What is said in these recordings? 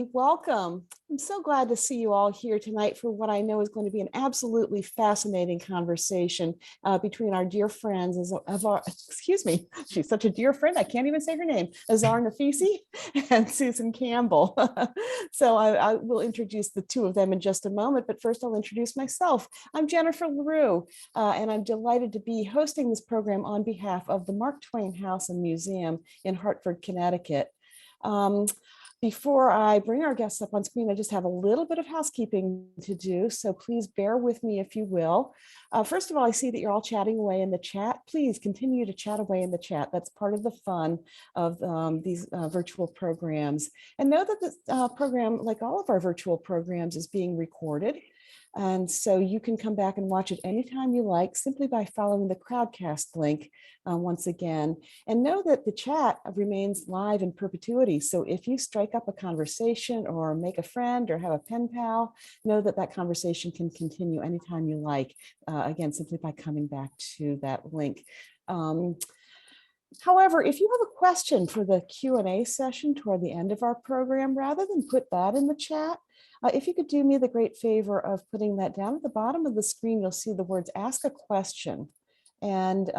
Welcome. I'm so glad to see you all here tonight for what I know is going to be an absolutely fascinating conversation between our dear friends, excuse me, she's such a dear friend, I can't even say her name, Azar Nafisi and Susan Campbell. So I will introduce the two of them in just a moment, but first I'll introduce myself. I'm Jennifer LaRue, and I'm delighted to be hosting this program on behalf of the Mark Twain House and Museum in Hartford, Connecticut. Before I bring our guests up on screen, I just have a little bit of housekeeping to do, so please bear with me if you will. First of all, I see that you're all chatting away in the chat. Please continue to chat away in the chat. That's part of the fun of these virtual programs. And know that this program, like all of our virtual programs, is being recorded. And so you can come back and watch it anytime you like, simply by following the Crowdcast link once again. And know that the chat remains live in perpetuity. So if you strike up a conversation or make a friend or have a pen pal, know that that conversation can continue anytime you like, again, simply by coming back to that link. However, if you have a question for the Q&A session toward the end of our program, rather than put that in the chat, if you could do me the great favor of putting that down at the bottom of the screen, you'll see the words "ask a question." And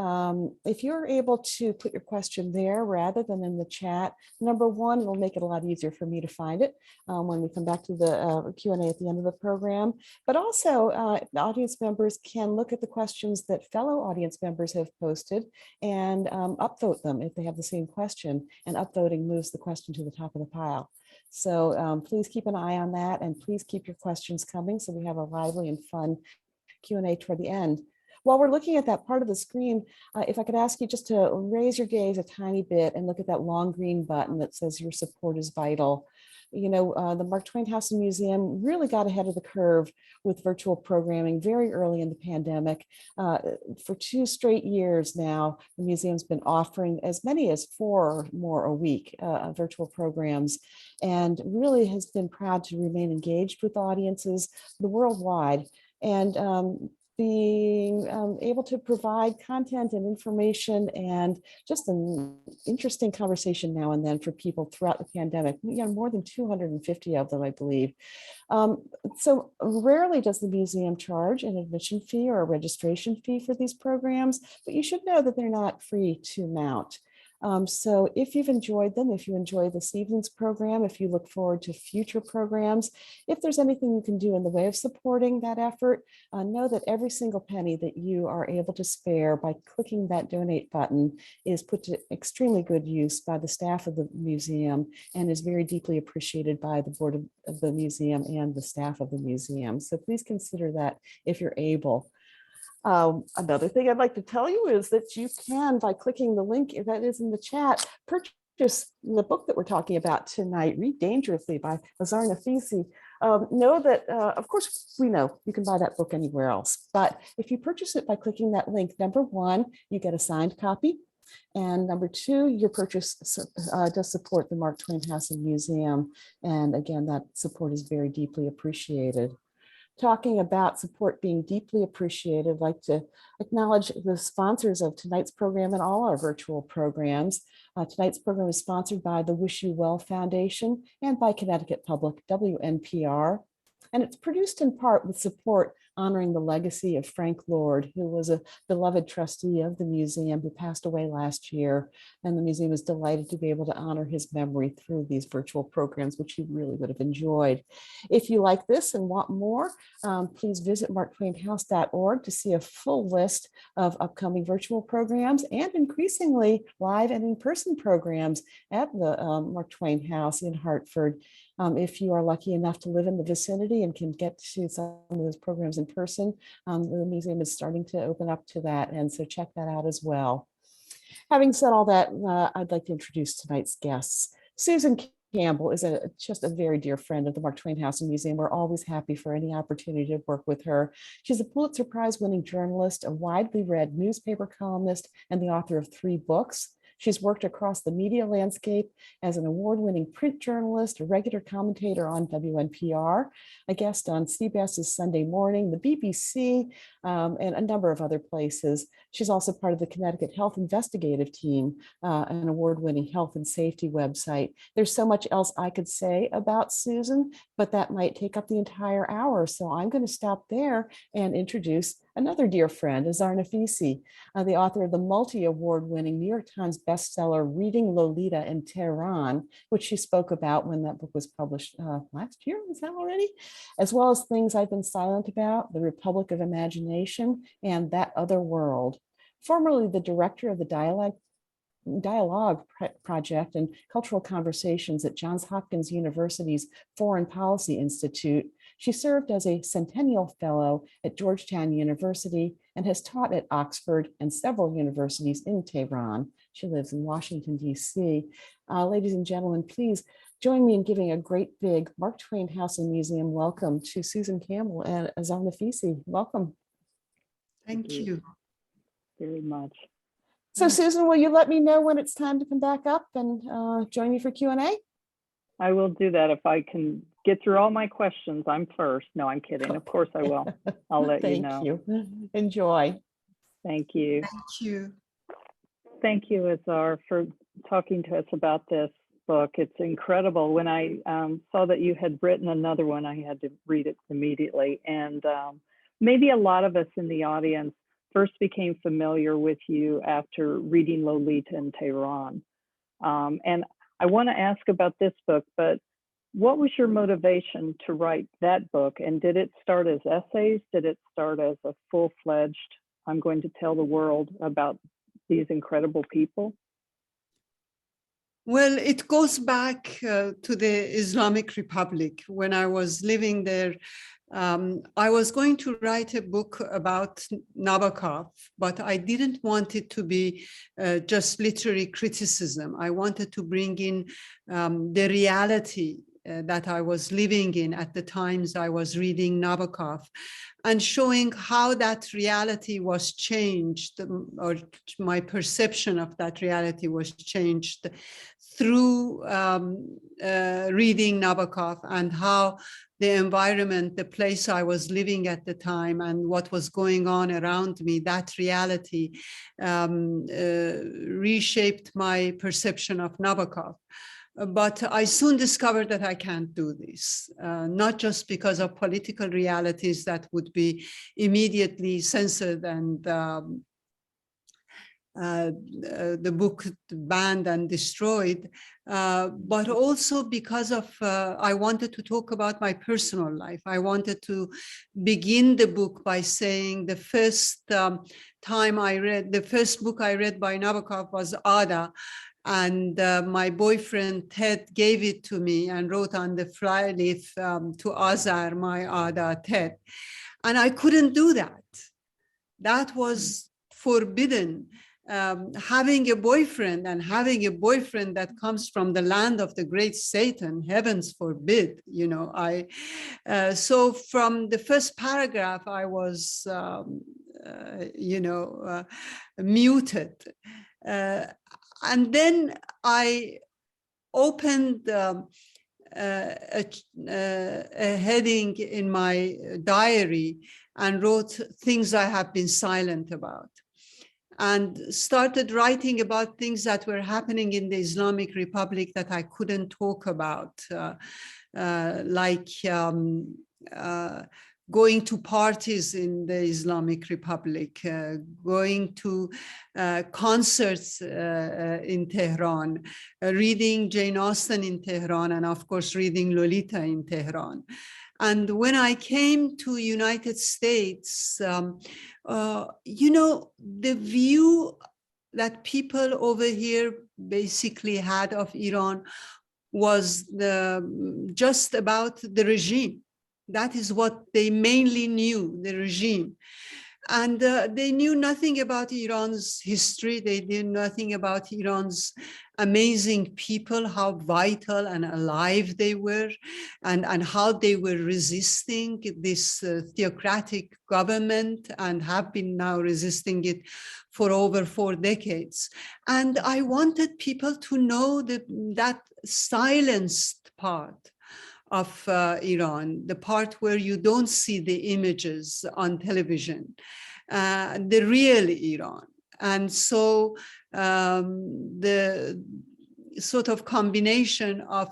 if you're able to put your question there rather than in the chat, number one, it'll make it a lot easier for me to find it when we come back to the Q&A at the end of the program. But also, audience members can look at the questions that fellow audience members have posted and upvote them if they have the same question. And upvoting moves the question to the top of the pile. So please keep an eye on that, and please keep your questions coming so we have a lively and fun Q&A toward the end. While we're looking at that part of the screen, if I could ask you just to raise your gaze a tiny bit and look at that long green button that says your support is vital. You know, the Mark Twain House and Museum really got ahead of the curve with virtual programming very early in the pandemic. For 2 straight years now, the museum's been offering as many as 4 or more a week virtual programs, and really has been proud to remain engaged with audiences worldwide. And being able to provide content and information and just an interesting conversation now and then for people throughout the pandemic. We have more than 250 of them, I believe. So rarely does the museum charge an admission fee or a registration fee for these programs, but you should know that they're not free to mount. So if you've enjoyed them, if you enjoy this evening's program, if you look forward to future programs, if there's anything you can do in the way of supporting that effort, know that every single penny that you are able to spare by clicking that donate button is put to extremely good use by the staff of the museum and is very deeply appreciated by the board of the museum and the staff of the museum. So please consider that if you're able. Another thing I'd like to tell you is that you can, by clicking the link that is in the chat, purchase the book that we're talking about tonight, Read Dangerously by Azar Nafisi. Know that, of course, we know you can buy that book anywhere else, but if you purchase it by clicking that link, number one, you get a signed copy. And number two, your purchase does support the Mark Twain House and Museum. And again, that support is very deeply appreciated. Talking about support being deeply appreciated, I'd like to acknowledge the sponsors of tonight's program and all our virtual programs. Tonight's program is sponsored by the Wish You Well Foundation and by Connecticut Public WNPR. And it's produced in part with support honoring the legacy of Frank Lord, who was a beloved trustee of the museum who passed away last year. And the museum is delighted to be able to honor his memory through these virtual programs, which he really would have enjoyed. If you like this and want more, please visit marktwainhouse.org to see a full list of upcoming virtual programs and increasingly live and in-person programs at the Mark Twain House in Hartford. If you are lucky enough to live in the vicinity and can get to some of those programs in person, the museum is starting to open up to that. And so check that out as well. Having said all that, I'd like to introduce tonight's guests. Susan Campbell is just a very dear friend of the Mark Twain House and Museum. We're always happy for any opportunity to work with her. She's a Pulitzer Prize-winning journalist, a widely read newspaper columnist, and the author of 3 books. She's worked across the media landscape as an award-winning print journalist, a regular commentator on WNPR, a guest on CBS's Sunday Morning, the BBC, and a number of other places. She's also part of the Connecticut Health Investigative Team, an award-winning health and safety website. There's so much else I could say about Susan, but that might take up the entire hour. So I'm going to stop there and introduce another dear friend, Azar Nafisi, the author of the multi-award-winning New York Times bestseller, Reading Lolita in Tehran, which she spoke about when that book was published last year, is that already? As well as Things I've Been Silent About, The Republic of Imagination, and That Other World. Formerly the director of the Dialogue Project and Cultural Conversations at Johns Hopkins University's Foreign Policy Institute. She served as a Centennial Fellow at Georgetown University and has taught at Oxford and several universities in Tehran. She lives in Washington, D.C. Ladies and gentlemen, please join me in giving a great big Mark Twain House and Museum welcome to Susan Campbell and Azar Nafisi. Welcome. Thank you very much. So Susan, will you let me know when it's time to come back up and join me for Q&A? I will do that if I can get through all my questions. I'm first. No, I'm kidding. Of course I will. I'll let you know. Thank you. Enjoy. Thank you. Thank you. Thank you, Azar, for talking to us about this book. It's incredible. When I saw that you had written another one, I had to read it immediately. And maybe a lot of us in the audience first became familiar with you after reading Lolita in Tehran. And I want to ask about this book, but what was your motivation to write that book? And did it start as essays? Did it start as a full-fledged, I'm going to tell the world about these incredible people? Well, it goes back to the Islamic Republic. When I was living there, I was going to write a book about Nabokov, but I didn't want it to be just literary criticism. I wanted to bring in the reality that I was living in at the times I was reading Nabokov, and showing how that reality was changed, or my perception of that reality was changed through reading Nabokov, and how the environment, the place I was living at the time and what was going on around me, that reality reshaped my perception of Nabokov. But I soon discovered that I can't do this, not just because of political realities that would be immediately censored and the book banned and destroyed, but also because of I wanted to talk about my personal life. I wanted to begin the book by saying the first time I read, the first book I read by Nabokov was Ada. And my boyfriend, Ted, gave it to me and wrote on the flyleaf to Azar, my Ada, Ted. And I couldn't do that. That was forbidden. Having a boyfriend, and having a boyfriend that comes from the land of the great Satan, heavens forbid, you know. So from the first paragraph, I was, muted. And then I opened a heading in my diary and wrote things I have been silent about, and started writing about things that were happening in the Islamic Republic that I couldn't talk about, like going to parties in the Islamic Republic, going to concerts in Tehran, reading Jane Austen in Tehran, and of course, reading Lolita in Tehran. And when I came to United States, the view that people over here basically had of Iran was just about the regime. That is what they mainly knew, the regime. And they knew nothing about Iran's history. They knew nothing about Iran's amazing people, how vital and alive they were, and how they were resisting this theocratic government and have been now resisting it for over 4 decades. And I wanted people to know that silenced part of Iran, the part where you don't see the images on television, the real Iran. And so the sort of combination of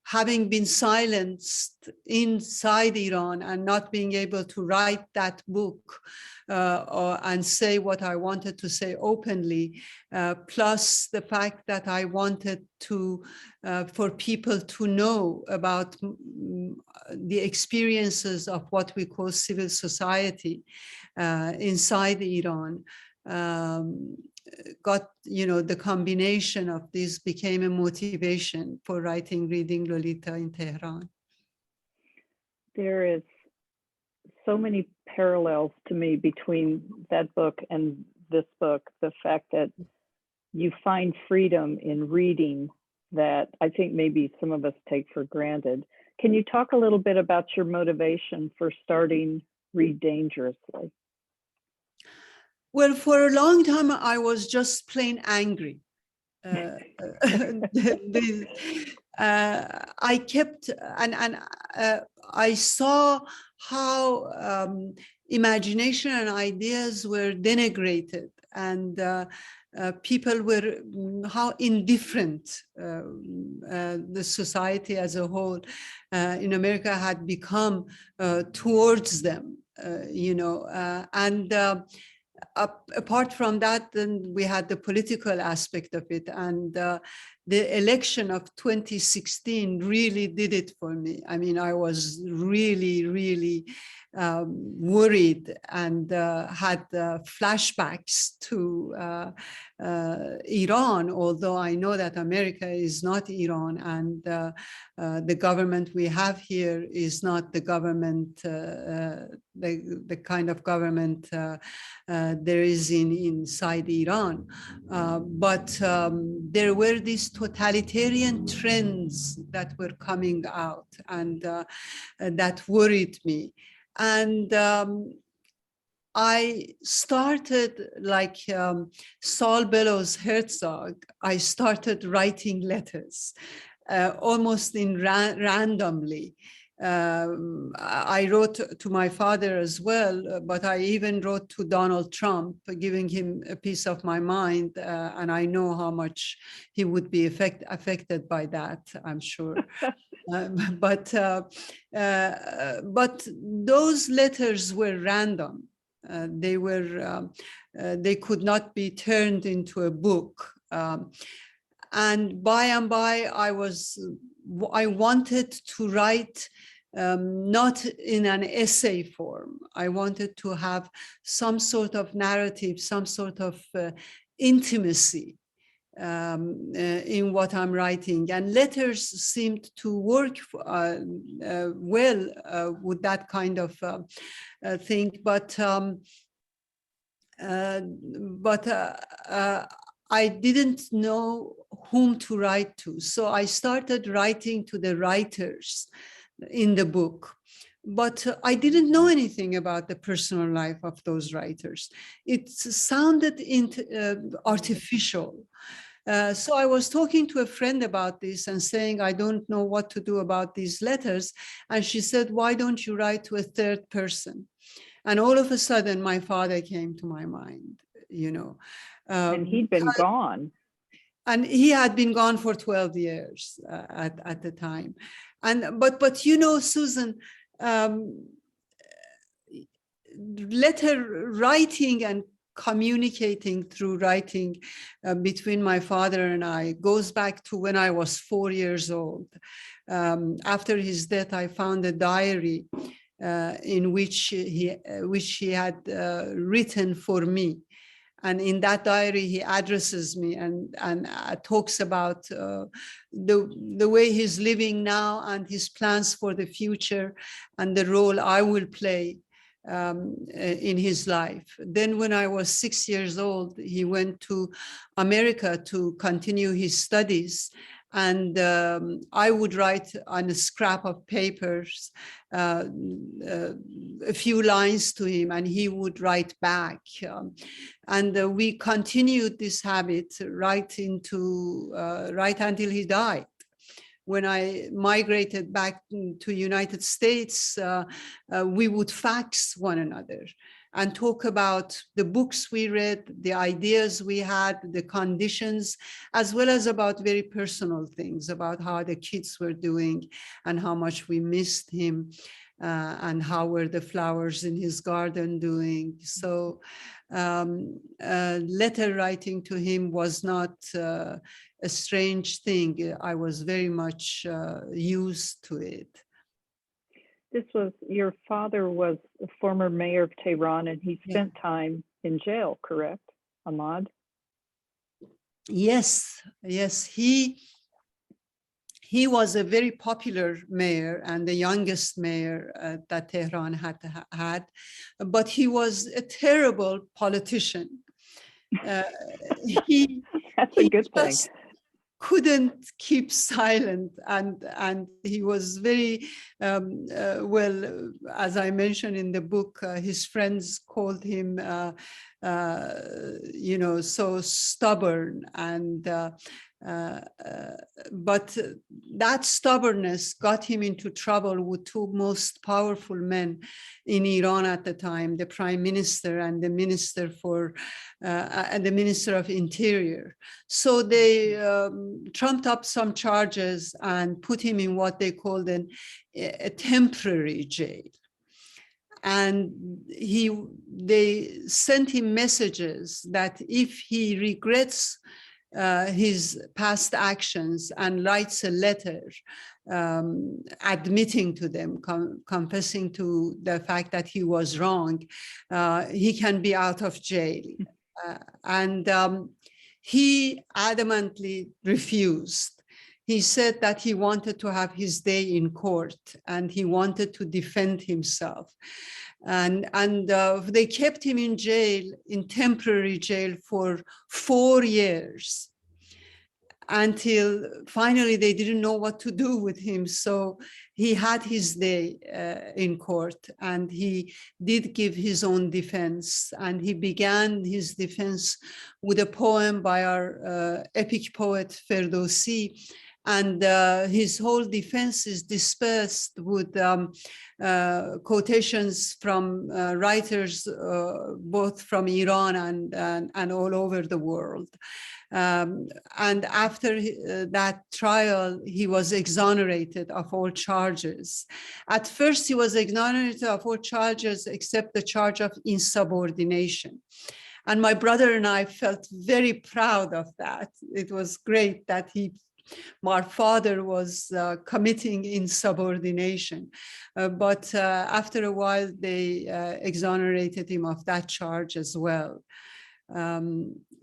having been silenced inside Iran and not being able to write that book and say what I wanted to say openly, plus the fact that I wanted to for people to know about the experiences of what we call civil society inside Iran. Got, the combination of this became a motivation for writing Reading Lolita in Tehran. There is so many parallels to me between that book and this book. The fact that you find freedom in reading that I think maybe some of us take for granted. Can you talk a little bit about your motivation for starting Read Dangerously? Well, for a long time, I was just plain angry. I kept, and I saw how imagination and ideas were denigrated, and people were, how indifferent the society as a whole in America had become towards them, and apart from that, then we had the political aspect of it, and the election of 2016 really did it for me. I mean, I was really, really worried and had flashbacks to Iran, although I know that America is not Iran, and the government we have here is not the government, the kind of government there is inside Iran. But there were these totalitarian trends that were coming out, and that worried me. And I started, like Saul Bellows Herzog, I started writing letters, almost randomly. I wrote to my father as well, but I even wrote to Donald Trump, giving him a piece of my mind, and I know how much he would be affected by that, I'm sure. But those letters were random. They could not be turned into a book. And by, I wanted to write not in an essay form. I wanted to have some sort of narrative, some sort of intimacy in what I'm writing. And letters seemed to work well with that kind of thing. But I didn't know whom to write to. So I started writing to the writers in the book. But I didn't know anything about the personal life of those writers. It sounded artificial. So I was talking to a friend about this and saying, I don't know what to do about these letters. And she said, why don't you write to a third person? And all of a sudden, my father came to my mind, and he'd been gone. And he had been gone for 12 years at the time. But Susan, letter writing and communicating through writing between my father and I goes back to when I was 4 years old. After his death, I found a diary in which he had written for me. And in that diary, he addresses me and talks about the way he's living now and his plans for the future and the role I will play in his life. Then when I was 6 years old, he went to America to continue his studies. And I would write on a scrap of papers a few lines to him, and he would write back. And we continued this habit right until he died. When I migrated back to United States, we would fax one another and talk about the books we read, the ideas we had, the conditions, as well as about very personal things, about how the kids were doing and how much we missed him, and how were the flowers in his garden doing. So letter writing to him was not a strange thing. I was very much used to it. Your father was a former mayor of Tehran, and he spent time in jail, correct, Ahmad? Yes. He was a very popular mayor and the youngest mayor that Tehran had, but he was a terrible politician. That's a good thing. Couldn't keep silent, and he was very well, as I mentioned in the book, his friends called him so stubborn, and but that stubbornness got him into trouble with two most powerful men in Iran at the time, the prime minister and the minister of interior. So they trumped up some charges and put him in what they called a temporary jail. And they sent him messages that if he regrets his past actions and writes a letter admitting to them, confessing to the fact that he was wrong, he can be out of jail. And he adamantly refused. He said that he wanted to have his day in court and he wanted to defend himself. And they kept him in jail, in temporary jail, for 4 years, until finally they didn't know what to do with him. So he had his day in court, and he did give his own defense. And he began his defense with a poem by our epic poet Ferdowsi. And his whole defense is dispersed with quotations from writers, both from Iran and all over the world. And after that trial, he was exonerated of all charges. At first, he was exonerated of all charges except the charge of insubordination. And my brother and I felt very proud of that. It was great that my father was committing insubordination. But after a while, they exonerated him of that charge as well.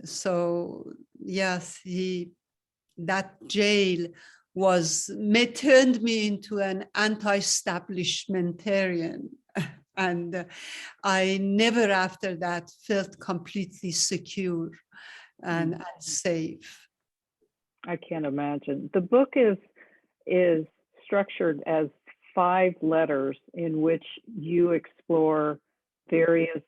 So yes, that jail turned me into an anti-establishmentarian. And I never after that felt completely secure and safe. I can't imagine. The book is structured as 5 letters in which you explore various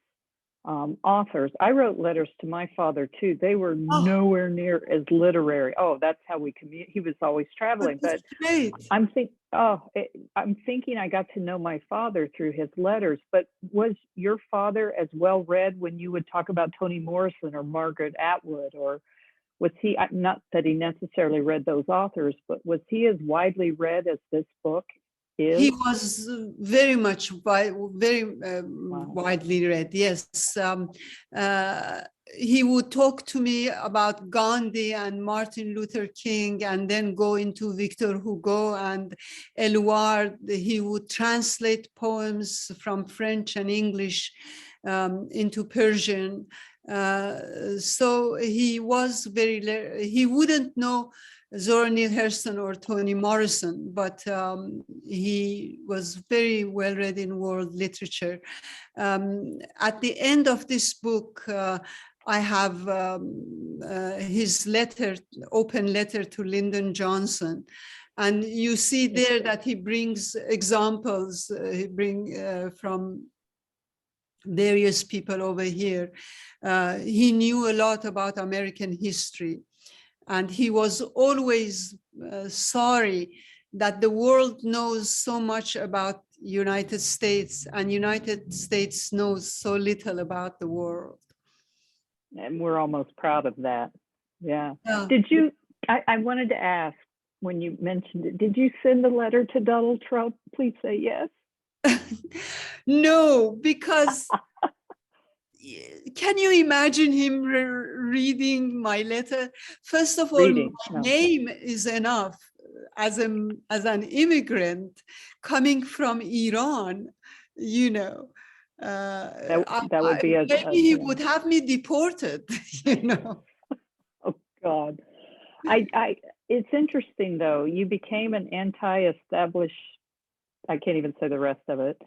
authors. I wrote letters to my father too. They were nowhere near as literary. Oh, that's how we communicate. He was always traveling. But great. I'm thinking I got to know my father through his letters. But was your father as well read when you would talk about Toni Morrison or Margaret Atwood, or was he, not that he necessarily read those authors, but was he as widely read as this book is? He was very much, widely read, yes. He would talk to me about Gandhi and Martin Luther King, and then go into Victor Hugo and Éluard. He would translate poems from French and English into Persian. So he was he wouldn't know Zora Neale Hurston or Toni Morrison, but he was very well read in world literature. At the end of this book, I have his letter, open letter to Lyndon Johnson. And you see there that he brings examples, from various people over here. He knew a lot about American history. And he was always sorry that the world knows so much about United States and United States knows so little about the world. And we're almost proud of that. Yeah. Yeah. Did you, I wanted to ask, when you mentioned it, did you send a letter to Donald Trump? Please say yes. No, because can you imagine him reading my letter? First of all, my name is enough as an immigrant coming from Iran, you know. That would be maybe he would have me deported, you know. Oh God. It's interesting though, you became an anti-established, I can't even say the rest of it,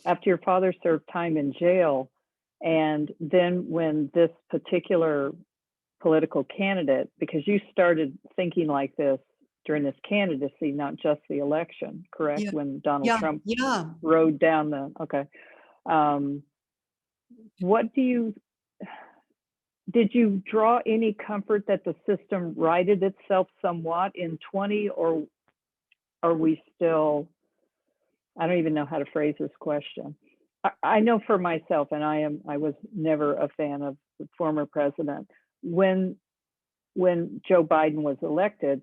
after your father served time in jail. And then when this particular political candidate, because you started thinking like this during this candidacy, not just the election, correct? Yeah. When Donald Trump yeah. rode down the, okay. Did you draw any comfort that the system righted itself somewhat in 20, or are we still, I don't even know how to phrase this question. I know for myself, and I was never a fan of the former president. When Joe Biden was elected,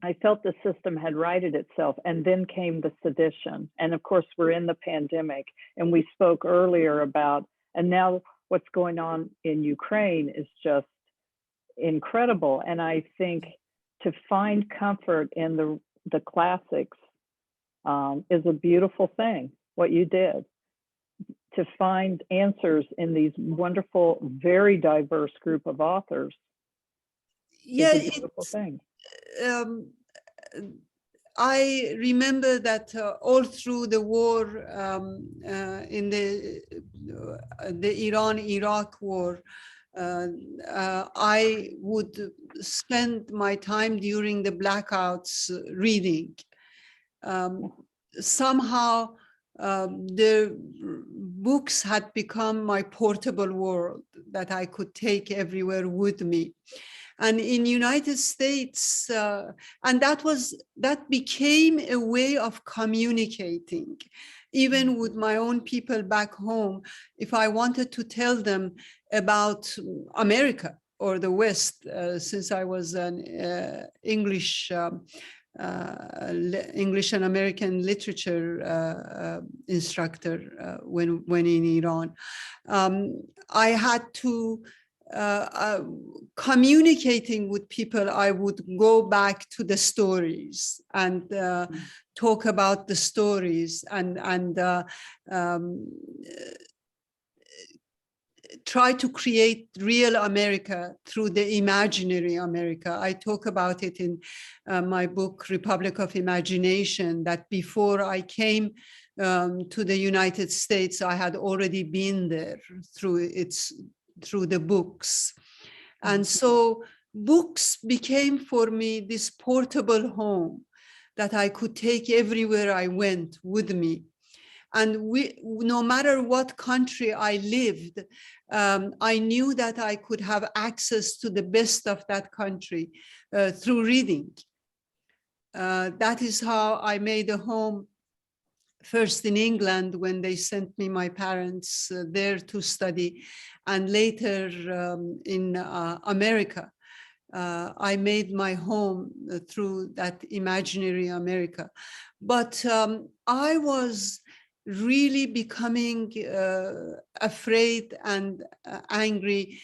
I felt the system had righted itself, and then came the sedition. And of course, we're in the pandemic, and we spoke earlier about, and now what's going on in Ukraine is just incredible. And I think to find comfort in the classics is a beautiful thing, what you did. To find answers in these wonderful, very diverse group of authors is a beautiful thing. I remember that all through the war, in the Iran-Iraq war, I would spend my time during the blackouts reading. Somehow, the books had become my portable world that I could take everywhere with me. And in United States, and that became a way of communicating, even with my own people back home. If I wanted to tell them about America or the West, since I was an English and American literature instructor when in Iran, I had to communicating with people. I would go back to the stories and talk about the stories and try to create real America through the imaginary America. I talk about it in my book, Republic of Imagination, that before I came to the United States, I had already been there through the books. And so books became for me this portable home that I could take everywhere I went with me. And no matter what country I lived, I knew that I could have access to the best of that country through reading. That is how I made a home, first in England when they sent me, my parents, there to study, and later in America. I made my home through that imaginary America. But I was really becoming afraid and angry,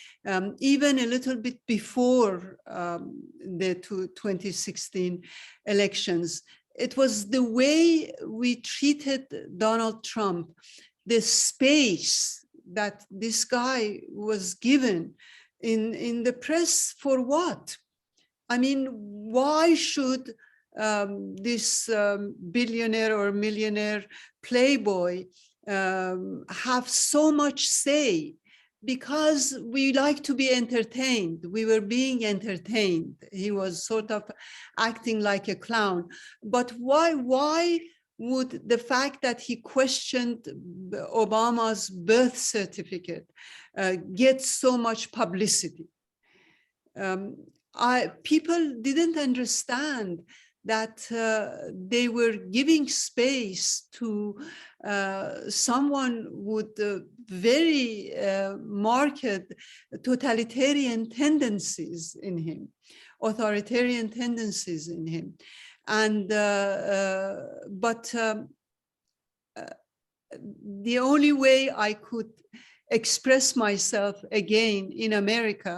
even a little bit before the 2016 elections. It was the way we treated Donald Trump, the space that this guy was given in the press. For what? I mean, why should this billionaire or millionaire playboy have so much say? Because we like to be entertained. We were being entertained. He was sort of acting like a clown. But why would the fact that he questioned Obama's birth certificate get so much publicity? People didn't understand that they were giving space to someone with very marked totalitarian tendencies in him, authoritarian tendencies in him. And the only way I could express myself again in America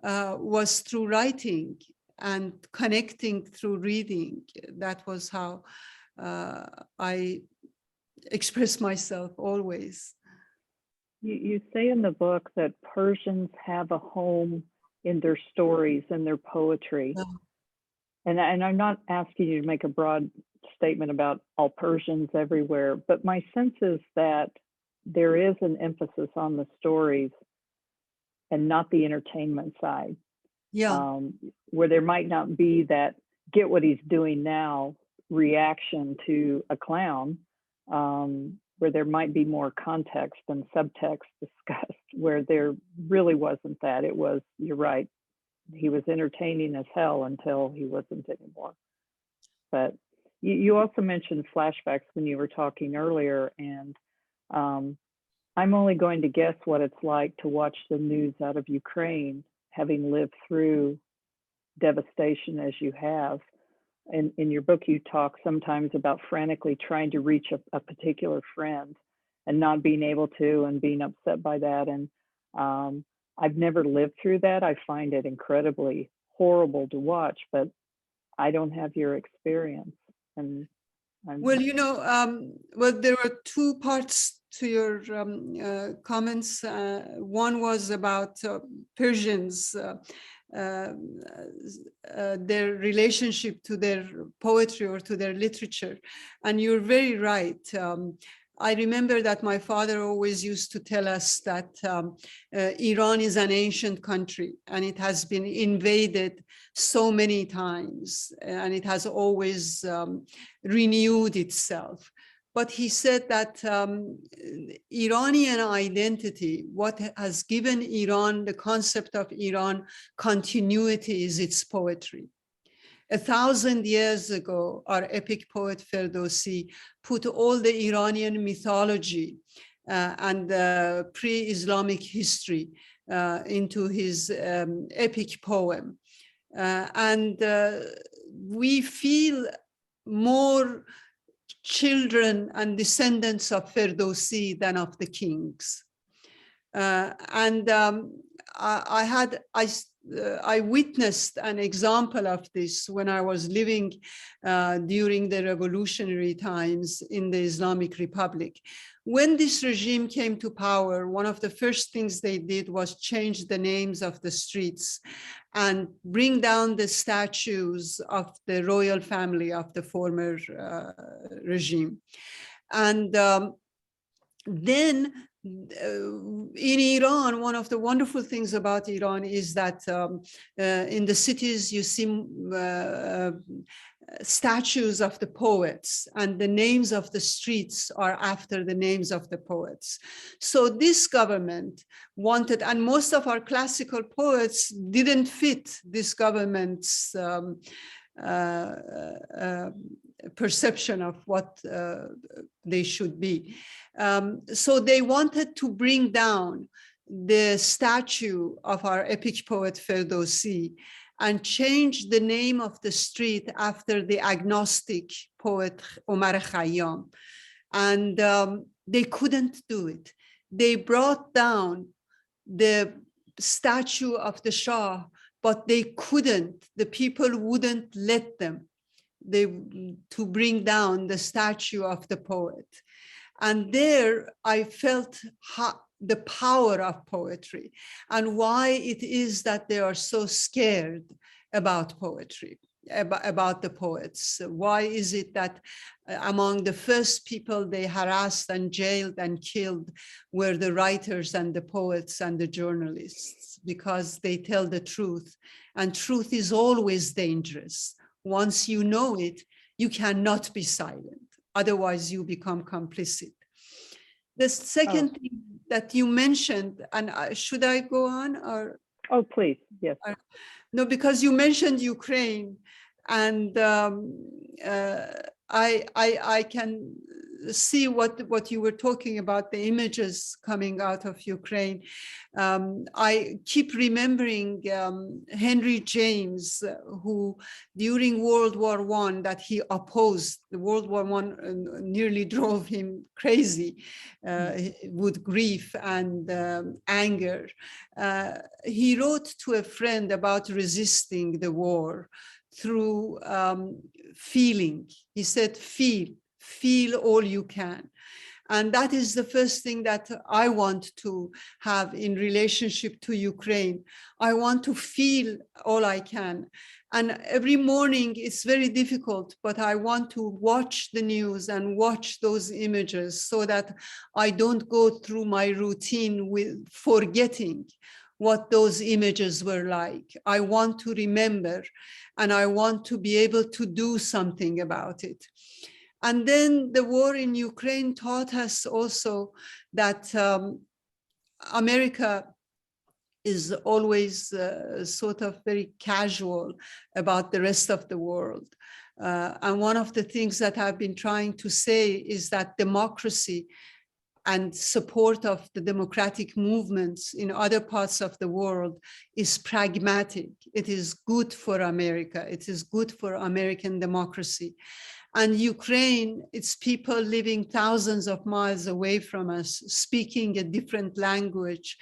was through writing and connecting through reading. That was how I express myself always. You say in the book that Persians have a home in their stories and their poetry. Yeah. And I'm not asking you to make a broad statement about all Persians everywhere, but my sense is that there is an emphasis on the stories and not the entertainment side. Yeah. Where there might not be that get what he's doing now reaction to a clown, where there might be more context and subtext discussed, where there really wasn't that. It was, you're right, he was entertaining as hell until he wasn't anymore. But you also mentioned flashbacks when you were talking earlier, and I'm only going to guess what it's like to watch the news out of Ukraine, having lived through devastation as you have. In your book, you talk sometimes about frantically trying to reach a particular friend and not being able to, and being upset by that. And I've never lived through that. I find it incredibly horrible to watch, but I don't have your experience. And well, you know, well, there were two parts to your comments. One was about Persians, their relationship to their poetry or to their literature. And you're very right. I remember that my father always used to tell us that Iran is an ancient country and it has been invaded so many times and it has always renewed itself. But he said that Iranian identity, what has given Iran the concept of Iran continuity, is its poetry. 1,000 years ago, our epic poet Ferdowsi put all the Iranian mythology and pre-Islamic history into his epic poem. We feel more children and descendants of Ferdowsi than of the kings. I witnessed an example of this when I was living during the revolutionary times in the Islamic Republic. When this regime came to power, one of the first things they did was change the names of the streets and bring down the statues of the royal family of the former regime. And then in Iran, one of the wonderful things about Iran is that in the cities you see statues of the poets, and the names of the streets are after the names of the poets. So this government wanted, and most of our classical poets didn't fit this government's perception of what they should be. So they wanted to bring down the statue of our epic poet Ferdowsi and change the name of the street after the agnostic poet Omar Khayyam. And they couldn't do it. They brought down the statue of the Shah, but they couldn't, the people wouldn't let them to bring down the statue of the poet. And there I felt the power of poetry and why it is that they are so scared about poetry, about the poets? Why is it that among the first people they harassed and jailed and killed were the writers and the poets and the journalists? Because they tell the truth, and truth is always dangerous. Once you know it, you cannot be silent. Otherwise, you become complicit. The second thing that you mentioned, and should I go on or? Oh, please, yes. No, because you mentioned Ukraine, and I can see what you were talking about, the images coming out of Ukraine. I keep remembering Henry James, who during World War I, that he opposed. The World War I nearly drove him crazy with grief and anger. He wrote to a friend about resisting the war through feeling. He said, feel all you can. And that is the first thing that I want to have in relationship to Ukraine. I want to feel all I can. And every morning it's very difficult, but I want to watch the news and watch those images so that I don't go through my routine with forgetting what those images were like. I want to remember, and I want to be able to do something about it. And then the war in Ukraine taught us also that America is always sort of very casual about the rest of the world. And one of the things that I've been trying to say is that democracy and support of the democratic movements in other parts of the world is pragmatic. It is good for America. It is good for American democracy. And Ukraine, it's people living thousands of miles away from us, speaking a different language.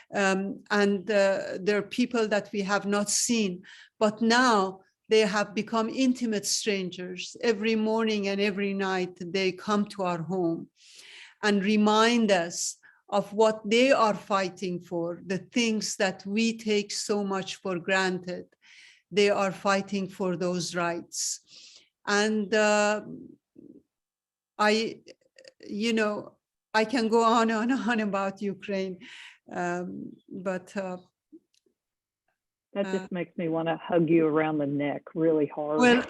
And there are people that we have not seen, but now they have become intimate strangers. Every morning and every night, they come to our home and remind us of what they are fighting for, the things that we take so much for granted. They are fighting for those rights. And I can go on and on about Ukraine, but that just makes me want to hug you around the neck really hard. Well,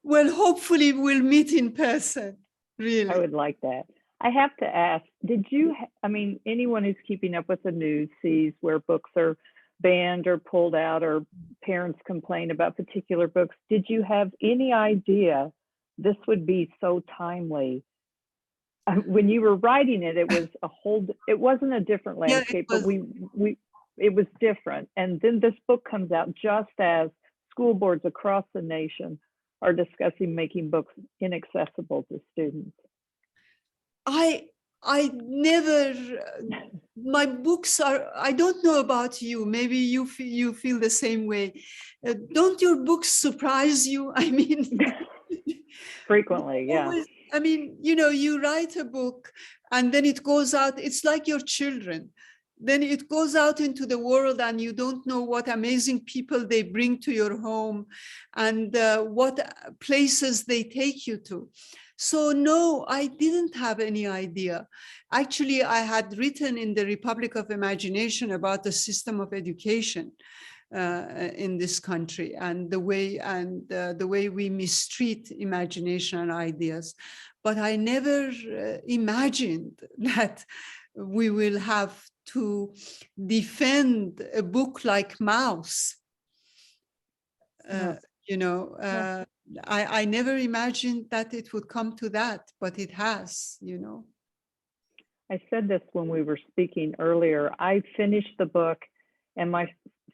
well, hopefully we'll meet in person. Really, I would like that. I have to ask, anyone who's keeping up with the news sees where books are banned or pulled out, or parents complain about particular books. Did you have any idea this would be so timely? When you were writing it, it wasn't a different landscape, but it was different. And then this book comes out just as school boards across the nation are discussing making books inaccessible to students. I never, my books are, I don't know about you, maybe you feel the same way. Don't your books surprise you? I mean, frequently, yeah. Always, I mean, you write a book and then it goes out, it's like your children. Then it goes out into the world and you don't know what amazing people they bring to your home and what places they take you to. So no, I didn't have any idea. Actually, I had written in the Republic of Imagination about the system of education in this country and the way we mistreat imagination and ideas. But I never imagined that we will have to defend a book like Mouse. I never imagined that it would come to that, but it has, I said this when we were speaking earlier. I finished the book and my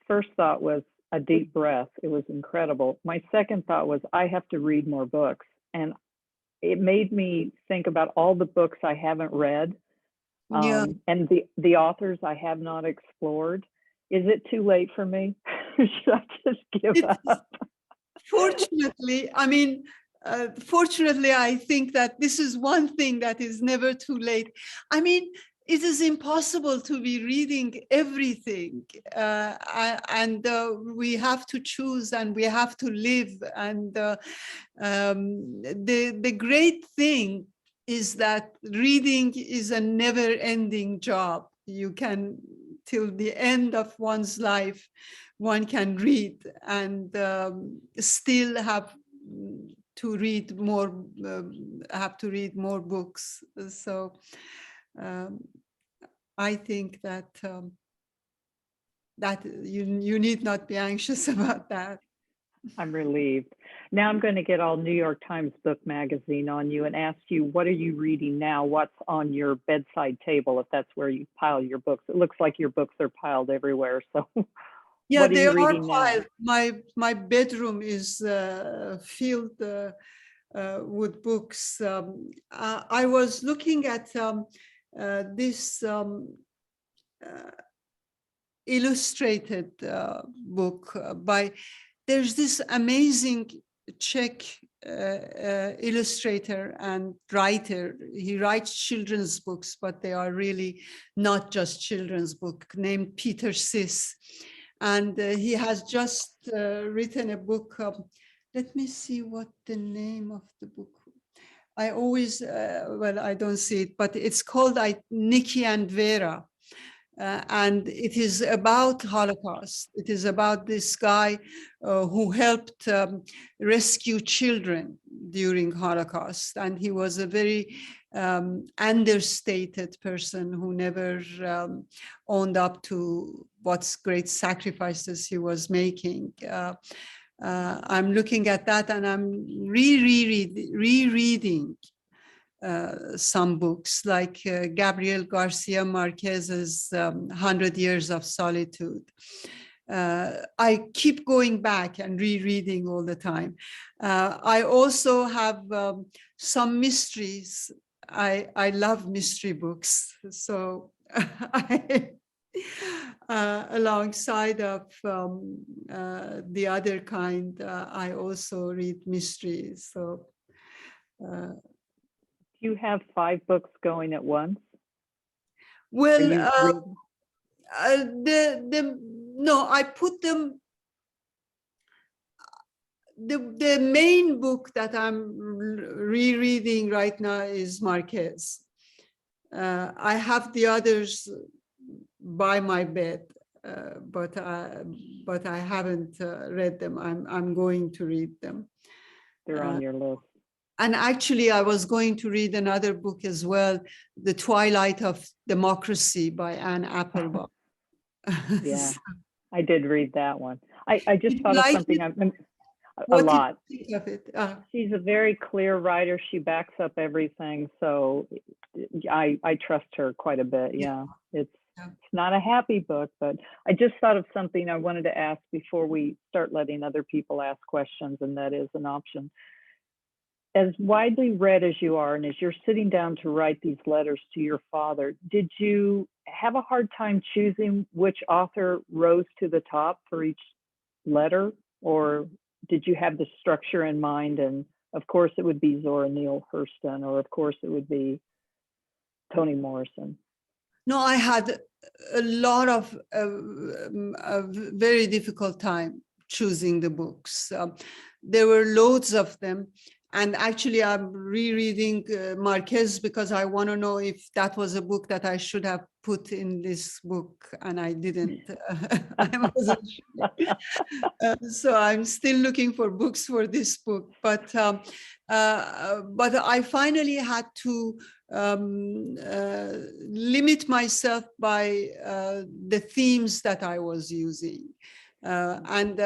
first thought was a deep breath. It was incredible. My second thought was I have to read more books. And it made me think about all the books I haven't read and the authors I have not explored. Is it too late for me? Should I just give up? Fortunately, fortunately, I think that this is one thing that is never too late. I mean, it is impossible to be reading everything, and we have to choose and we have to live. And the great thing is that reading is a never-ending job. You can, till the end of one's life, one can read and still have to read more, books. So I think that that you need not be anxious about that. I'm relieved. Now I'm going to get all New York Times Book Magazine on you and ask you, what are you reading now? What's on your bedside table, if that's where you pile your books? It looks like your books are piled everywhere. So yeah, what are they you are reading piled. now? My bedroom is filled with books. I was looking at this illustrated book by, there's this amazing Czech illustrator and writer. He writes children's books, but they are really not just children's book, named Peter Sis. And he has just written a book. Let me see what the name of the book. I always, well, I don't see it, but it's called Nikki and Vera. And it is about Holocaust. It is about this guy who helped rescue children during Holocaust. And he was a very understated person who never owned up to what great sacrifices he was making. I'm looking at that and I'm rereading some books, like Gabriel Garcia Marquez's 100 Years of Solitude. I keep going back and rereading all the time. I also have some mysteries. I love mystery books. So alongside of the other kind, I also read mysteries. So You have 5 books going at once? well, no, I put them. The main book that I'm rereading right now is Marquez. I have the others by my bed, but I haven't read them. I'm going to read them. They're on your list. And actually, I was going to read another book as well, The Twilight of Democracy by Anne Appleby. Yeah, I did read that one. I just thought of something. What a lot. did you think of it? She's a very clear writer. She backs up everything. So I trust her quite a bit. Yeah, it's not a happy book, but I just thought of something I wanted to ask before we start letting other people ask questions, and that is an option. As widely read as you are, and as you're sitting down to write these letters to your father, did you have a hard time choosing which author rose to the top for each letter? Or did you have the structure in mind? And of course, it would be Zora Neale Hurston, or of course, it would be Toni Morrison. No, I had a lot of a very difficult time choosing the books. There were loads of them. And actually, I'm rereading Marquez because I want to know if that was a book that I should have put in this book, and I didn't. I wasn't sure. So I'm still looking for books for this book. But I finally had to limit myself by the themes that I was using. And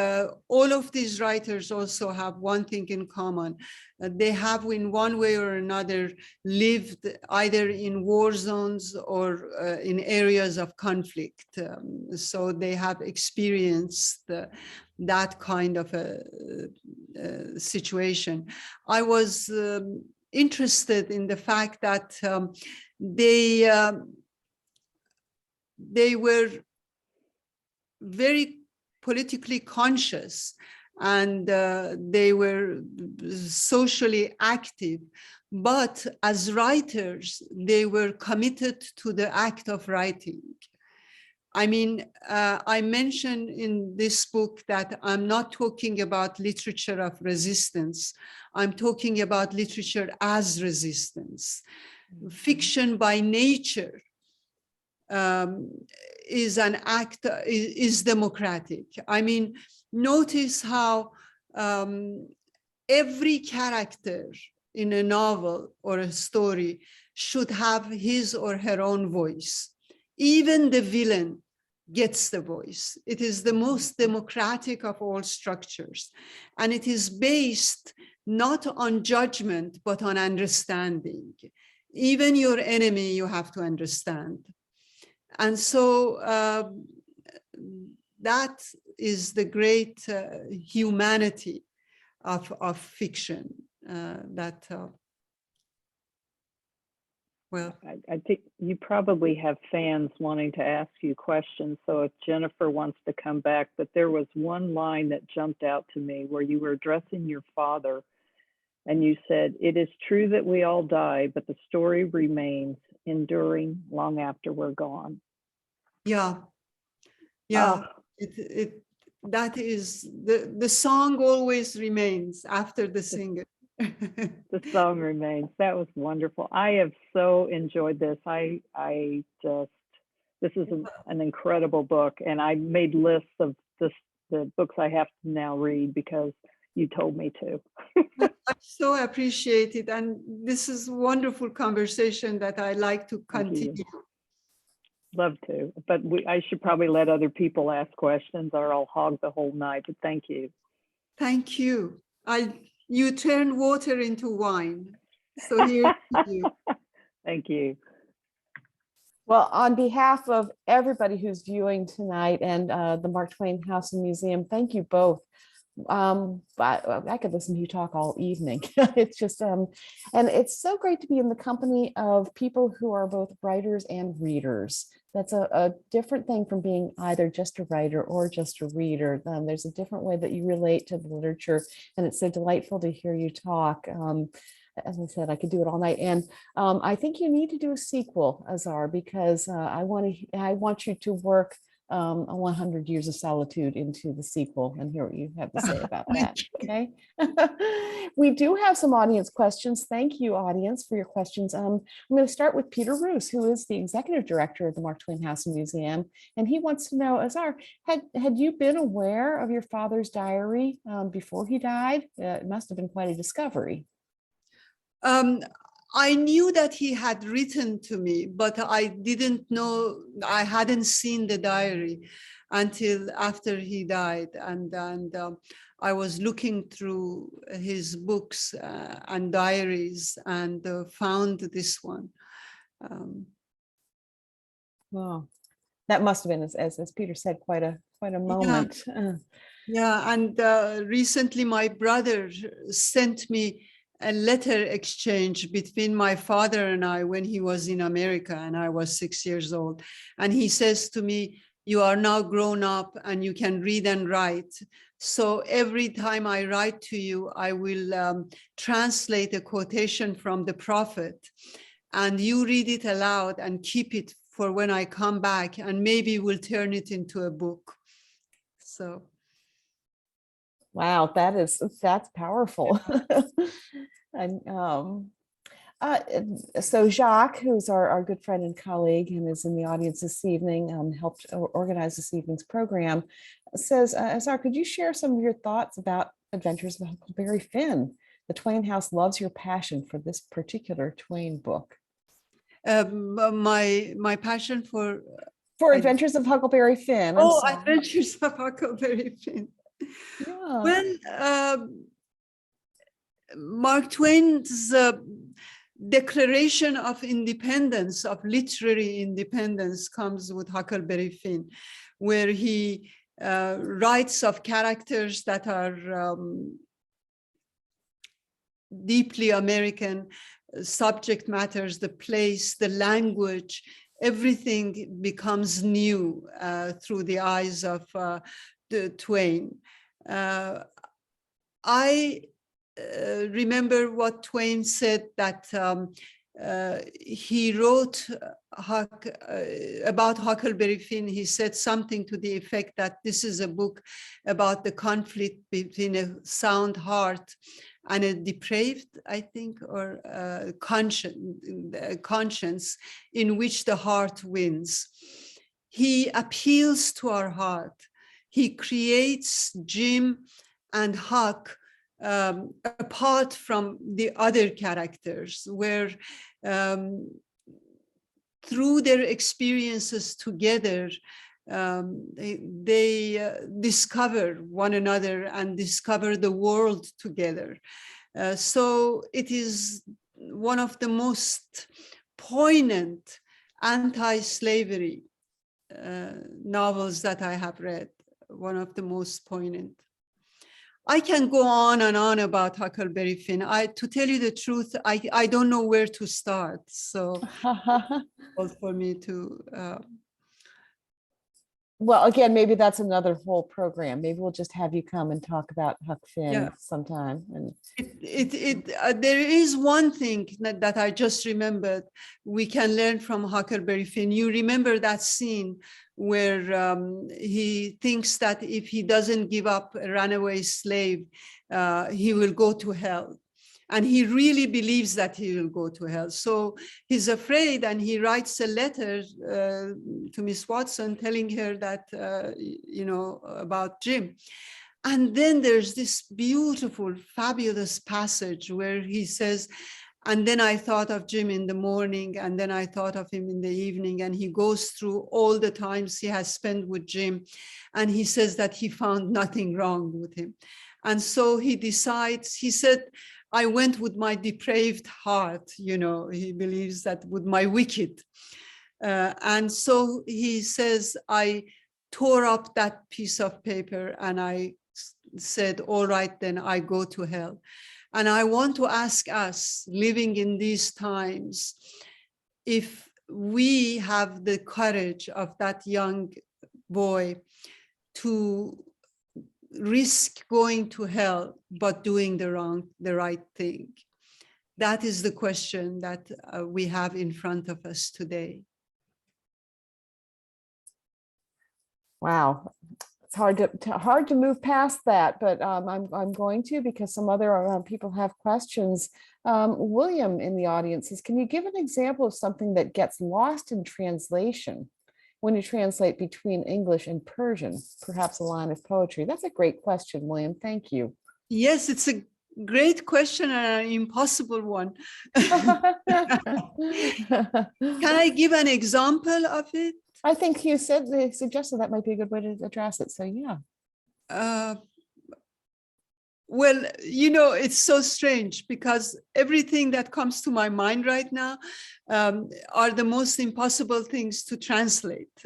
all of these writers also have one thing in common. They have, in one way or another, lived either in war zones or in areas of conflict. So they have experienced that kind of a situation. I was interested in the fact that they were very politically conscious, and they were socially active. But as writers, they were committed to the act of writing. I mean, I mentioned in this book that I'm not talking about literature of resistance. I'm talking about literature as resistance. Fiction by nature is an act, is democratic. I mean, notice how every character in a novel or a story should have his or her own voice. Even the villain gets the voice. It is the most democratic of all structures. And it is based not on judgment, but on understanding. Even your enemy, you have to understand. And so that is the great humanity of fiction well. I think you probably have fans wanting to ask you questions. So if Jennifer wants to come back, but there was one line that jumped out to me where you were addressing your father and you said, "It is true that we all die, but the story remains, enduring long after we're gone." Yeah. That is the song always remains after the singer. The song remains. That was wonderful. I have so enjoyed this. This is an incredible book, and I made lists of the books I have to now read because you told me to. I so appreciate it, and this is a wonderful conversation that I like to continue. Love to, but I should probably let other people ask questions, or I'll hog the whole night. But thank you. Thank you. You turn water into wine. So here to you. Thank you. Well, on behalf of everybody who's viewing tonight and the Mark Twain House and Museum, thank you both. I could listen to you talk all evening. It's just, and it's so great to be in the company of people who are both writers and readers. That's a different thing from being either just a writer or just a reader. There's a different way that you relate to the literature, and it's so delightful to hear you talk. As I said, I could do it all night. And I think you need to do a sequel, Azar, because I want you to work a 100 Years of Solitude into the sequel and hear what you have to say about that. Okay. We do have some audience questions. Thank you, audience, for your questions. I'm going to start with Peter Roos, who is the executive director of the Mark Twain House and Museum. And he wants to know, Azar, had you been aware of your father's diary before he died? It must have been quite a discovery. I knew that he had written to me, but I didn't know, I hadn't seen the diary until after he died. And I was looking through his books and diaries and found this one. Wow, that must have been, as Peter said, quite a moment. Yeah, and recently my brother sent me a letter exchange between my father and I when he was in America and I was 6 years old. And he says to me, "You are now grown up and you can read and write. So every time I write to you, I will translate a quotation from the prophet, and you read it aloud and keep it for when I come back, and maybe we'll turn it into a book." So. Wow, that's powerful. And so Jacques, who's our good friend and colleague and is in the audience this evening, helped organize this evening's program, says, Azar, could you share some of your thoughts about Adventures of Huckleberry Finn? The Twain House loves your passion for this particular Twain book. My passion for Adventures of Huckleberry Finn. Adventures of Huckleberry Finn. Yeah. Well, Mark Twain's declaration of independence, of literary independence, comes with Huckleberry Finn, where he writes of characters that are deeply American, subject matters, the place, the language, everything becomes new through the eyes of the Twain. I remember what Twain said, that he wrote about Huckleberry Finn. He said something to the effect that this is a book about the conflict between a sound heart and a depraved, I think, or conscience in which the heart wins. He appeals to our heart. He creates Jim and Huck apart from the other characters, where through their experiences together, they discover one another and discover the world together. So it is one of the most poignant anti-slavery novels that I have read, one of the most poignant. I can go on and on about Huckleberry Finn. To tell you the truth, I don't know where to start. So for me to... Well, again, maybe that's another whole program. Maybe we'll just have you come and talk about Huck Finn sometime. And there is one thing that I just remembered we can learn from Huckleberry Finn. You remember that scene where he thinks that if he doesn't give up a runaway slave, he will go to hell. And he really believes that he will go to hell. So he's afraid, and he writes a letter to Miss Watson telling her that, you know, about Jim. And then there's this beautiful, fabulous passage where he says, and then I thought of Jim in the morning, and then I thought of him in the evening. And he goes through all the times he has spent with Jim. And he says that he found nothing wrong with him. And so he decides, he said, I went with my depraved heart, you know, he believes that with my wicked. And so he says, I tore up that piece of paper and I said, all right, then I go to hell. And I want to ask us living in these times, if we have the courage of that young boy to risk going to hell, but doing the right thing. That is the question that we have in front of us today. wow, it's hard to move past that, but I'm going to, because some other people have questions. William in the audience says, can you give an example of something that gets lost in translation when you translate between English and Persian, perhaps a line of poetry? That's a great question, William. Thank you. Yes, it's a great question and an impossible one. Can I give an example of it? I think they suggested that might be a good way to address it. So yeah. Well, you know, it's so strange because everything that comes to my mind right now are the most impossible things to translate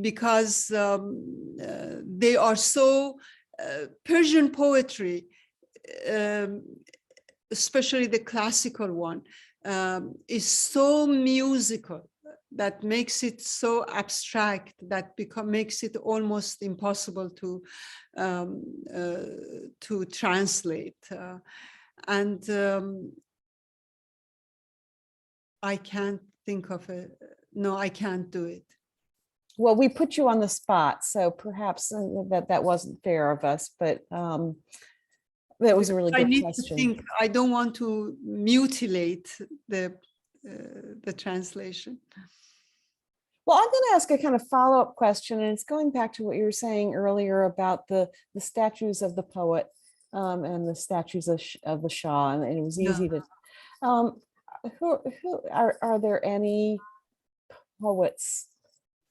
because they are so Persian poetry, especially the classical one, is so musical that makes it so abstract that makes it almost impossible to translate. I can't think of it. No, I can't do it. Well, we put you on the spot, so perhaps that wasn't fair of us, but that was a really good question. To think. I don't want to mutilate the translation. Well, I'm going to ask a kind of follow-up question, and it's going back to what you were saying earlier about the statues of the poet and the statues of the Shah, and it was easy to. Who are there any poets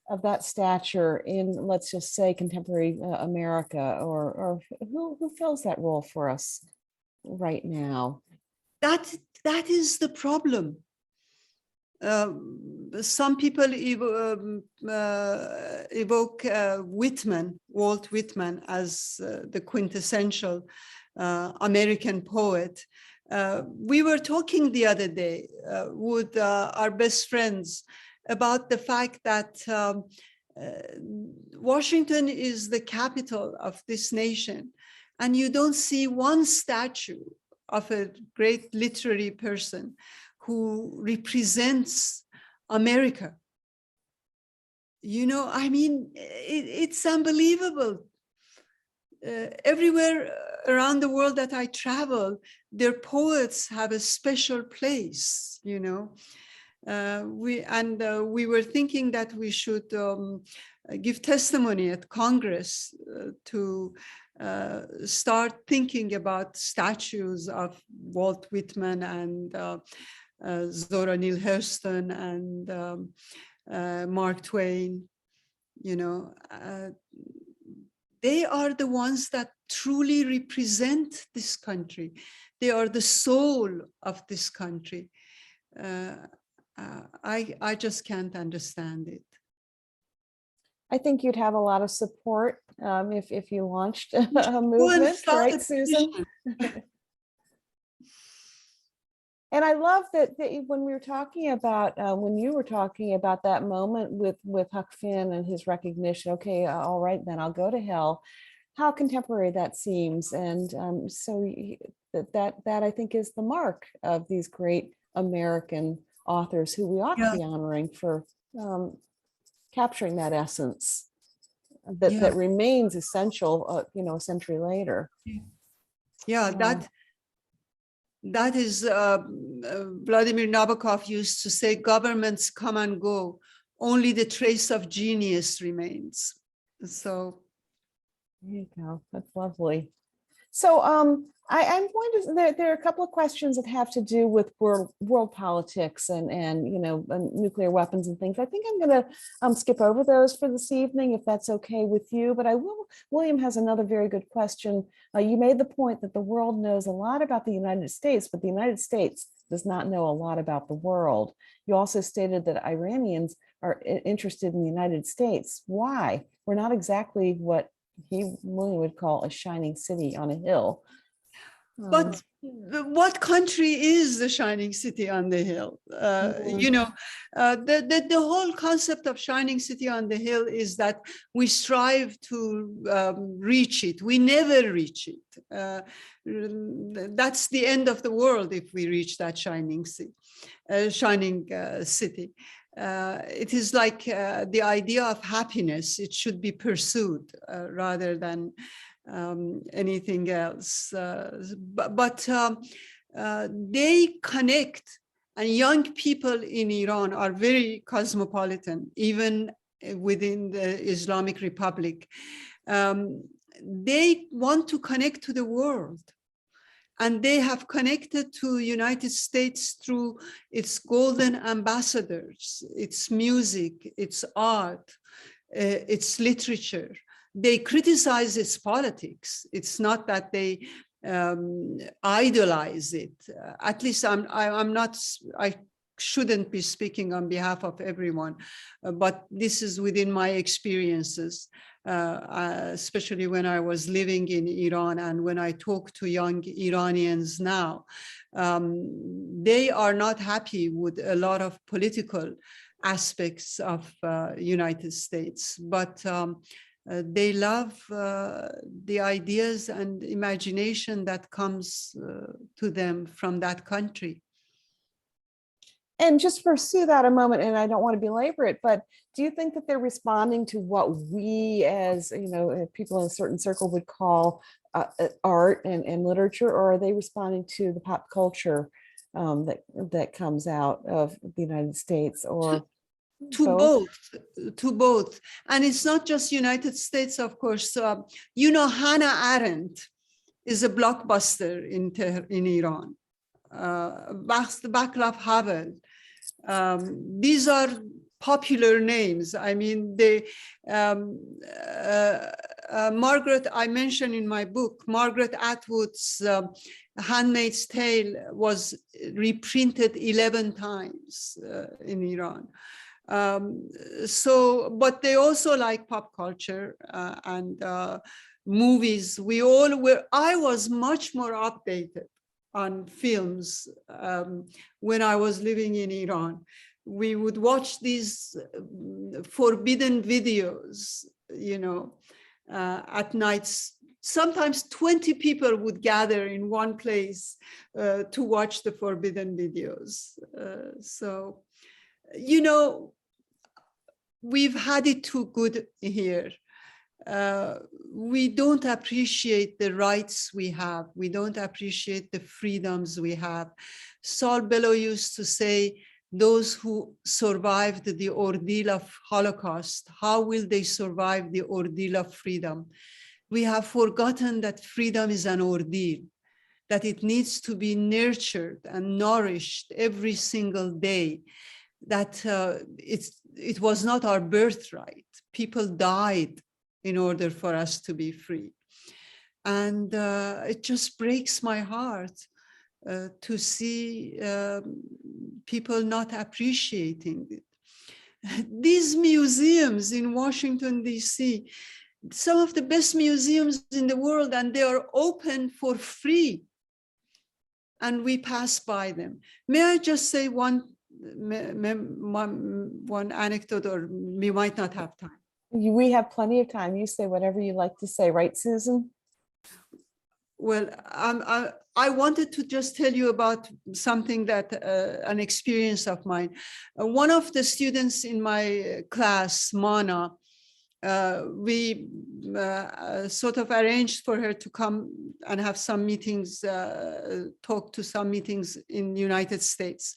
of that stature in, let's just say, contemporary America, or who fills that role for us right now? That is the problem. Some people evoke Walt Whitman as the quintessential American poet. We were talking the other day with our best friends about the fact that Washington is the capital of this nation, and you don't see one statue of a great literary person who represents America. You know, I mean, it's unbelievable. Everywhere around the world that I travel, their poets have a special place, you know. We were thinking that we should give testimony at Congress to start thinking about statues of Walt Whitman and Zora Neale Hurston and Mark Twain. You know, they are the ones that truly represent this country. They are the soul of this country. I just can't understand it. I think you'd have a lot of support if you launched a movement, right, Susan? And I love that when we were talking about, when you were talking about that moment with Huck Finn and his recognition, okay, all right, then I'll go to hell, how contemporary that seems. And so that I think is the mark of these great American authors who we ought to be honoring for capturing that essence that remains essential, you know, a century later. That is, Vladimir Nabokov used to say, governments come and go, only the trace of genius remains. So. There you go, that's lovely. So I'm going to, there are a couple of questions that have to do with world politics and you know, nuclear weapons and things. I think I'm going to skip over those for this evening, if that's okay with you. But William has another very good question. You made the point that the world knows a lot about the United States, but the United States does not know a lot about the world. You also stated that Iranians are interested in the United States. Why? We're not exactly what William would call a shining city on a hill. But what country is the shining city on the hill? You know, the whole concept of shining city on the hill is that we strive to reach it. We never reach it. That's the end of the world if we reach that shining city. It is like the idea of happiness. It should be pursued rather than anything else. But they connect, and young people in Iran are very cosmopolitan, even within the Islamic Republic. They want to connect to the world. And they have connected to the United States through its golden ambassadors, its music, its art, its literature. They criticize its politics. It's not that they idolize it. At least I shouldn't be speaking on behalf of everyone, but this is within my experiences. Especially when I was living in Iran and when I talk to young Iranians now, they are not happy with a lot of political aspects of United States, but they love the ideas and imagination that comes to them from that country. And just pursue that a moment, and I don't want to belabor it, but do you think that they're responding to what we as, you know, people in a certain circle would call art and literature, or are they responding to the pop culture that comes out of the United States, or to both? And it's not just United States, of course. You know, Hannah Arendt is a blockbuster in Iran. Václav Havel. These are popular names. I mean, Margaret, I mentioned in my book, Margaret Atwood's Handmaid's Tale was reprinted 11 times in Iran. But they also like pop culture and movies. I was much more updated on films when I was living in Iran. We would watch these forbidden videos, you know, at nights sometimes 20 people would gather in one place to watch the forbidden videos. So, you know, we've had it too good here. We don't appreciate the rights we have. We don't appreciate the freedoms we have. Saul Bellow used to say, those who survived the ordeal of Holocaust, how will they survive the ordeal of freedom? We have forgotten that freedom is an ordeal, that it needs to be nurtured and nourished every single day, that it was not our birthright. People died in order for us to be free. And it just breaks my heart to see people not appreciating it. These museums in Washington, D.C., some of the best museums in the world, and they are open for free. And we pass by them. May I just say one anecdote, or we might not have time? We have plenty of time. You say whatever you like to say, right, Susan? Well, I wanted to just tell you about something that, an experience of mine. One of the students in my class, Mana, we sort of arranged for her to come and have some meetings, talk to some meetings in the United States.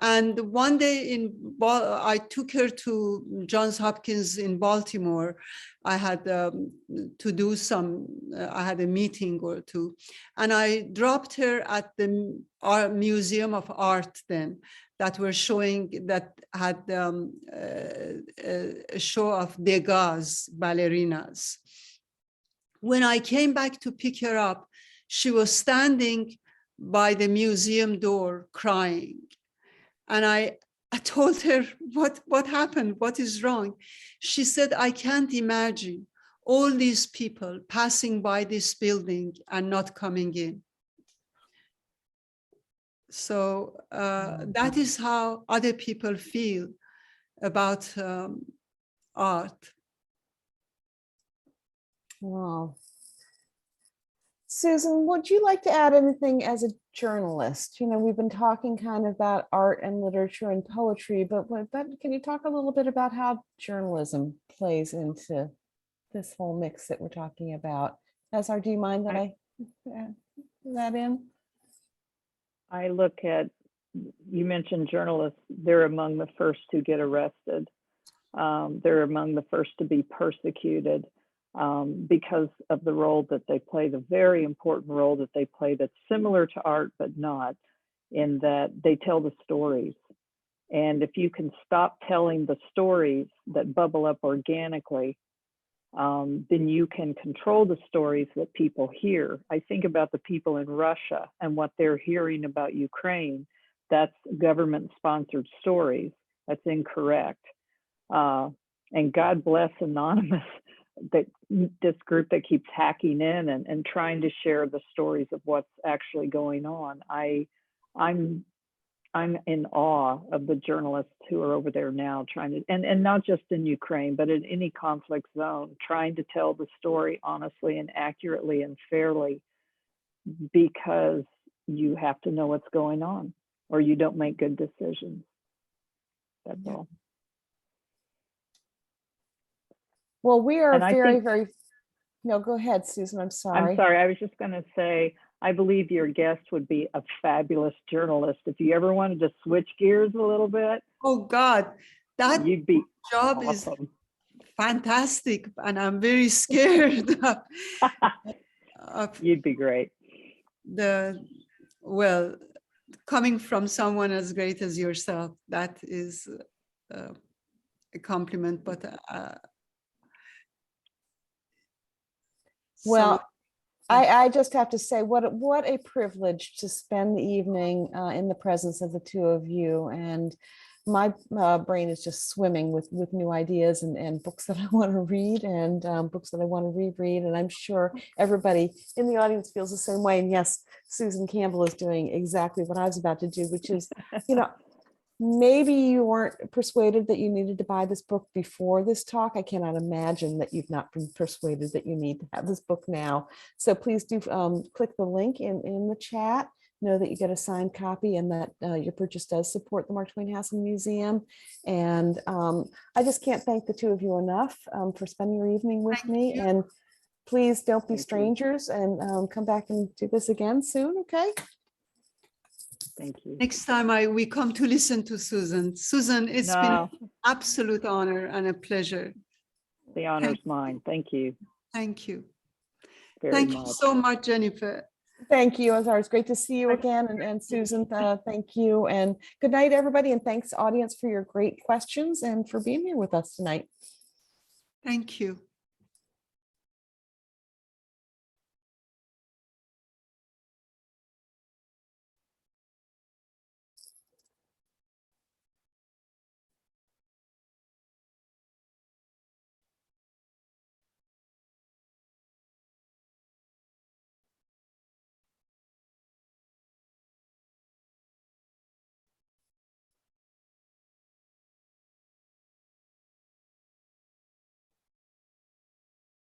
And one day I took her to Johns Hopkins in Baltimore. I had to do I had a meeting or two, and I dropped her at the Museum of Art then, that were showing, that had a show of Degas ballerinas. When I came back to pick her up, she was standing by the museum door crying. And I told her, what happened? What is wrong? She said, I can't imagine all these people passing by this building and not coming in. So that is how other people feel about art. Wow. Susan, would you like to add anything as a journalist? You know, we've been talking kind of about art and literature and poetry, but can you talk a little bit about how journalism plays into this whole mix that we're talking about? Azar, do you mind that I add that in? I look at, you mentioned journalists, they're among the first to get arrested. They're among the first to be persecuted. Because of the role that they play, the very important role that they play that's similar to art, but not, in that they tell the stories. And if you can stop telling the stories that bubble up organically, then you can control the stories that people hear. I think about the people in Russia and what they're hearing about Ukraine. That's government-sponsored stories. That's incorrect. And God bless Anonymous, this group that keeps hacking in and trying to share the stories of what's actually going on. I'm in awe of the journalists who are over there now trying to, and not just in Ukraine, but in any conflict zone, trying to tell the story honestly and accurately and fairly, because you have to know what's going on or you don't make good decisions. That's all. Well, we are very, no, go ahead, Susan, I'm sorry. I'm sorry, I was just gonna say, I believe your guest would be a fabulous journalist. If you ever wanted to switch gears a little bit. Oh God, that you'd be job awesome. Is fantastic, and I'm very scared of You'd be great. Well, coming from someone as great as yourself, that is a compliment, but well, I just have to say, what a privilege to spend the evening in the presence of the two of you. And my brain is just swimming with new ideas and books that I want to read and books that I want to reread. And I'm sure everybody in the audience feels the same way. And yes, Susan Campbell is doing exactly what I was about to do, which is, you know, maybe you weren't persuaded that you needed to buy this book before this talk. I cannot imagine that you've not been persuaded that you need to have this book now. So please do click the link in the chat. Know that you get a signed copy and that your purchase does support the Mark Twain House and Museum. And I just can't thank the two of you enough for spending your evening with me. And please don't be strangers and come back and do this again soon, okay? Thank you. Next time we come to listen to Susan. Susan, it's been an absolute honor and a pleasure. The honor's mine. Thank you. Thank you. Thank you so much, Jennifer. Thank you, Azar. It's great to see you again. And Susan, thank you. And good night, everybody. And thanks, audience, for your great questions and for being here with us tonight. Thank you.